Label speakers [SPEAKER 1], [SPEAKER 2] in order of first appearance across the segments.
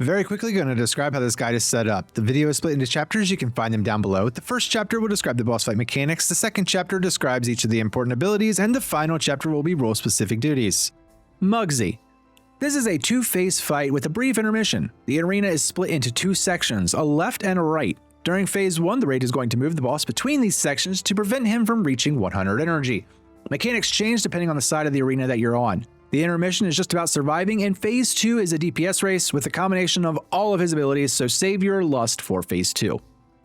[SPEAKER 1] Very quickly going to describe how this guide is set up. The video is split into chapters, you can find them down below. The first chapter will describe the boss fight mechanics, the second chapter describes each of the important abilities, and the final chapter will be role-specific duties. MugZee. This is a two-phase fight with a brief intermission. The arena is split into two sections, a left and a right. During phase 1, the raid is going to move the boss between these sections to prevent him from reaching 100 energy. Mechanics change depending on the side of the arena that you're on. The intermission is just about surviving, and phase 2 is a DPS race with a combination of all of his abilities, so save your lust for phase 2.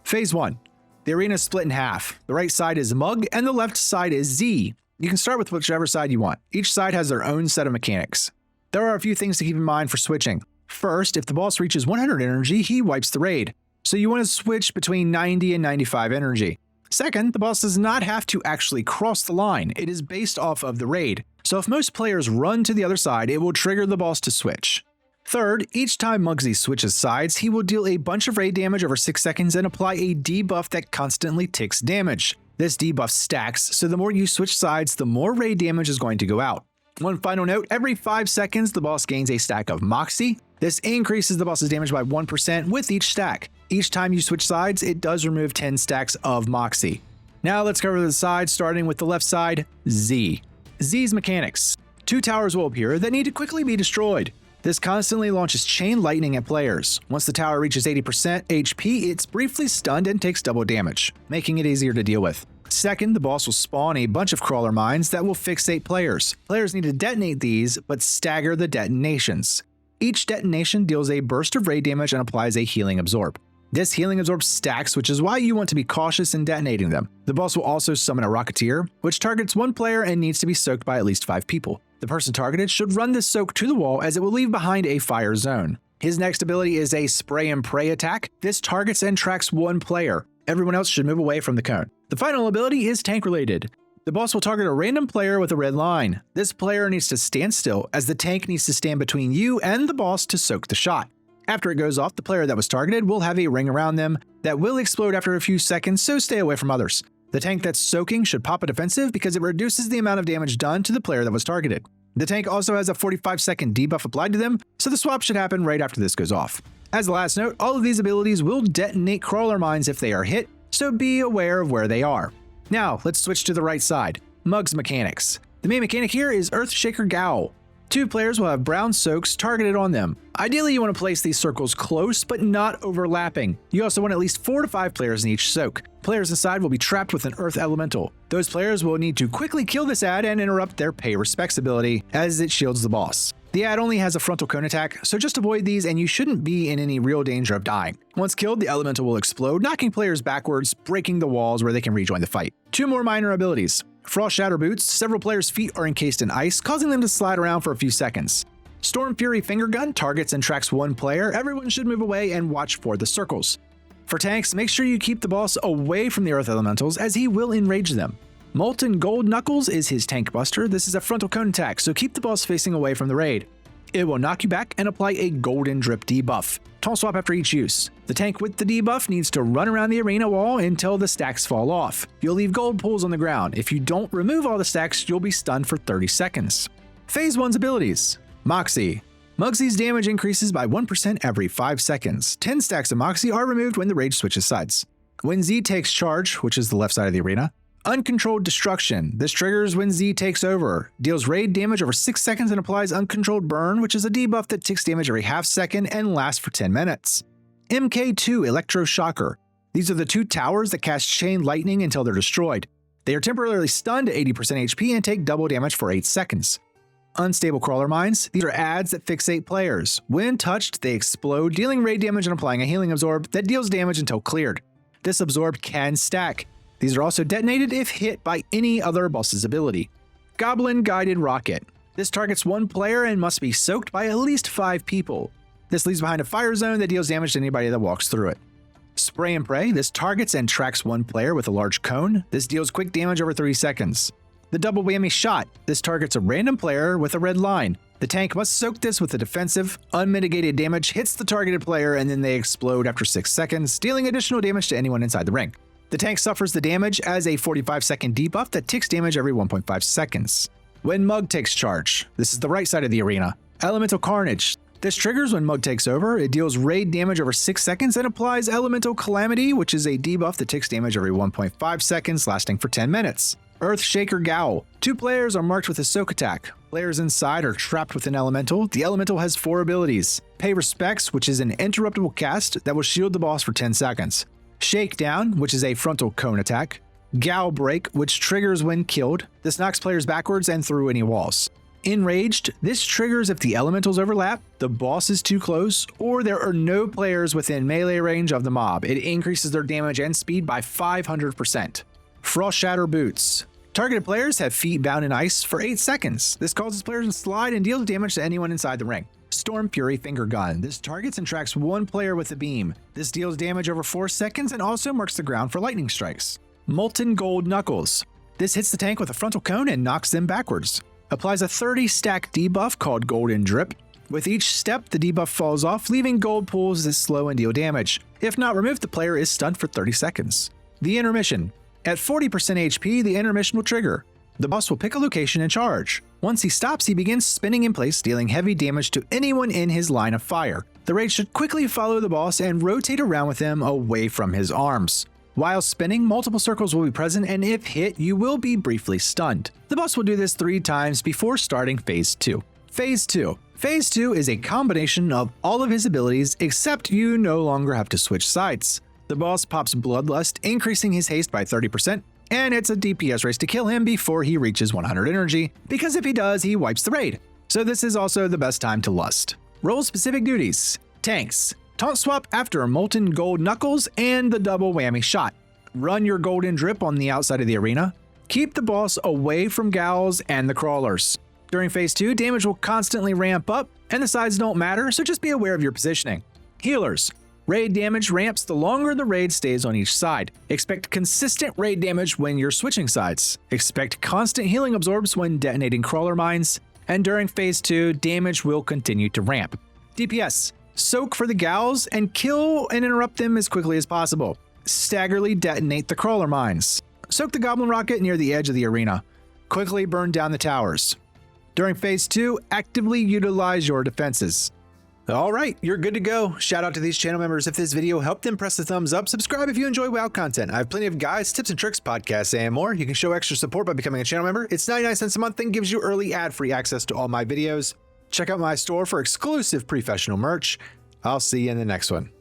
[SPEAKER 1] Phase 1. The arena is split in half. The right side is Mug, and the left side is Z. You can start with whichever side you want. Each side has their own set of mechanics. There are a few things to keep in mind for switching. First, if the boss reaches 100 energy, he wipes the raid, so you want to switch between 90 and 95 energy. Second, the boss does not have to actually cross the line. It is based off of the raid. So if most players run to the other side, it will trigger the boss to switch. Third, each time MugZee switches sides, he will deal a bunch of raid damage over 6 seconds and apply a debuff that constantly ticks damage. This debuff stacks, so the more you switch sides, the more raid damage is going to go out. One final note, every 5 seconds, the boss gains a stack of MugZee. This increases the boss's damage by 1% with each stack. Each time you switch sides, it does remove 10 stacks of MugZee. Now let's cover the sides, starting with the left side, Z. Z's mechanics. 2 towers will appear that need to quickly be destroyed. This constantly launches chain lightning at players. Once the tower reaches 80% HP, it's briefly stunned and takes double damage, making it easier to deal with. Second, the boss will spawn a bunch of crawler mines that will fixate players. Players need to detonate these, but stagger the detonations. Each detonation deals a burst of raid damage and applies a healing absorb. This healing absorb stacks, which is why you want to be cautious in detonating them. The boss will also summon a Rocketeer, which targets one player and needs to be soaked by at least 5 people. The person targeted should run this soak to the wall as it will leave behind a fire zone. His next ability is a Spray and Pray attack. This targets and tracks one player. Everyone else should move away from the cone. The final ability is tank related. The boss will target a random player with a red line. This player needs to stand still as the tank needs to stand between you and the boss to soak the shot. After it goes off, the player that was targeted will have a ring around them that will explode after a few seconds, so stay away from others. The tank that's soaking should pop a defensive because it reduces the amount of damage done to the player that was targeted. The tank also has a 45-second debuff applied to them, so the swap should happen right after this goes off. As a last note, all of these abilities will detonate crawler mines if they are hit, so be aware of where they are. Now, let's switch to the right side. Mug's mechanics. The main mechanic here is Earthshaker Gowl. 2 players will have brown soaks targeted on them. Ideally, you want to place these circles close, but not overlapping. You also want at least 4 to 5 players in each soak. Players inside will be trapped with an Earth Elemental. Those players will need to quickly kill this ad and interrupt their Pay Respects ability, as it shields the boss. The ad only has a frontal cone attack, so just avoid these and you shouldn't be in any real danger of dying. Once killed, the Elemental will explode, knocking players backwards, breaking the walls where they can rejoin the fight. 2 more minor abilities. Frost Shatter Boots. Several players' feet are encased in ice, causing them to slide around for a few seconds. Storm Fury Finger Gun targets and tracks one player. Everyone should move away and watch for the circles. For tanks, make sure you keep the boss away from the Earth Elementals as he will enrage them. Molten Gold Knuckles is his tank buster. This is a frontal cone attack, so keep the boss facing away from the raid. It will knock you back and apply a Golden Drip debuff. Taunt swap after each use. The tank with the debuff needs to run around the arena wall until the stacks fall off. You'll leave gold pools on the ground. If you don't remove all the stacks, you'll be stunned for 30 seconds. Phase 1's abilities. MugZee. MugZee's damage increases by 1% every 5 seconds. 10 stacks of MugZee are removed when the raid switches sides. When Z takes charge, which is the left side of the arena, Uncontrolled Destruction. This triggers when Z takes over. Deals raid damage over 6 seconds and applies Uncontrolled Burn, which is a debuff that ticks damage every half second and lasts for 10 minutes. MK2 Electroshocker. These are the 2 towers that cast chain lightning until they're destroyed. They are temporarily stunned to 80% HP and take double damage for 8 seconds. Unstable Crawler Mines. These are ads that fixate players. When touched, they explode, dealing raid damage and applying a healing absorb that deals damage until cleared. This absorb can stack. These are also detonated if hit by any other boss's ability. Goblin Guided Rocket. This targets one player and must be soaked by at least 5 people. This leaves behind a fire zone that deals damage to anybody that walks through it. Spray and Pray. This targets and tracks one player with a large cone. This deals quick damage over 3 seconds. The Double Whammy Shot. This targets a random player with a red line. The tank must soak this with a defensive. Unmitigated damage hits the targeted player and then they explode after 6 seconds, dealing additional damage to anyone inside the ring. The tank suffers the damage as a 45-second debuff that ticks damage every 1.5 seconds. When Mug takes charge. This is the right side of the arena. Elemental Carnage. This triggers when Mug takes over, it deals raid damage over 6 seconds and applies Elemental Calamity, which is a debuff that takes damage every 1.5 seconds, lasting for 10 minutes. Earthshaker Growl. 2 players are marked with a soak attack. Players inside are trapped with an elemental. The elemental has 4 abilities. Pay Respects, which is an interruptible cast that will shield the boss for 10 seconds. Shakedown, which is a frontal cone attack. Growl Break, which triggers when killed. This knocks players backwards and through any walls. Enraged, this triggers if the elementals overlap, the boss is too close, or there are no players within melee range of the mob. It increases their damage and speed by 500%. Frost Shatter Boots. Targeted players have feet bound in ice for 8 seconds. This causes players to slide and deals damage to anyone inside the ring. Storm Fury Finger Gun. This targets and tracks 1 player with a beam. This deals damage over 4 seconds and also marks the ground for lightning strikes. Molten Gold Knuckles. This hits the tank with a frontal cone and knocks them backwards. Applies a 30-stack debuff called Golden Drip. With each step, the debuff falls off, leaving gold pools that slow and deal damage. If not removed, the player is stunned for 30 seconds. The Intermission. At 40% HP, the Intermission will trigger. The boss will pick a location and charge. Once he stops, he begins spinning in place, dealing heavy damage to anyone in his line of fire. The raid should quickly follow the boss and rotate around with him away from his arms. While spinning, multiple circles will be present, and if hit, you will be briefly stunned. The boss will do this 3 times before starting Phase 2. Phase 2. Phase 2 is a combination of all of his abilities, except you no longer have to switch sides. The boss pops Bloodlust, increasing his haste by 30%, and it's a DPS race to kill him before he reaches 100 energy, because if he does, he wipes the raid. So this is also the best time to lust. Role-specific duties. Tanks. Taunt swap after Molten Gold Knuckles and the double whammy shot. Run your Golden Drip on the outside of the arena. Keep the boss away from Gals and the crawlers. During Phase 2, damage will constantly ramp up, and the sides don't matter, so just be aware of your positioning. Healers. Raid damage ramps the longer the raid stays on each side. Expect consistent raid damage when you're switching sides. Expect constant healing absorbs when detonating crawler mines. And during Phase 2, damage will continue to ramp. DPS. Soak for the Gals and kill and interrupt them as quickly as possible. Staggerly detonate the crawler mines. Soak the Goblin Rocket near the edge of the arena. Quickly burn down the towers. During Phase 2, actively utilize your defenses. Alright, you're good to go. Shout out to these channel members. If this video helped them, press the thumbs up. Subscribe if you enjoy WoW content. I have plenty of guides, tips and tricks, podcasts, and more. You can show extra support by becoming a channel member. It's 99 cents a month and gives you early ad-free access to all my videos. Check out my store for exclusive Prefessional merch. I'll see you in the next one.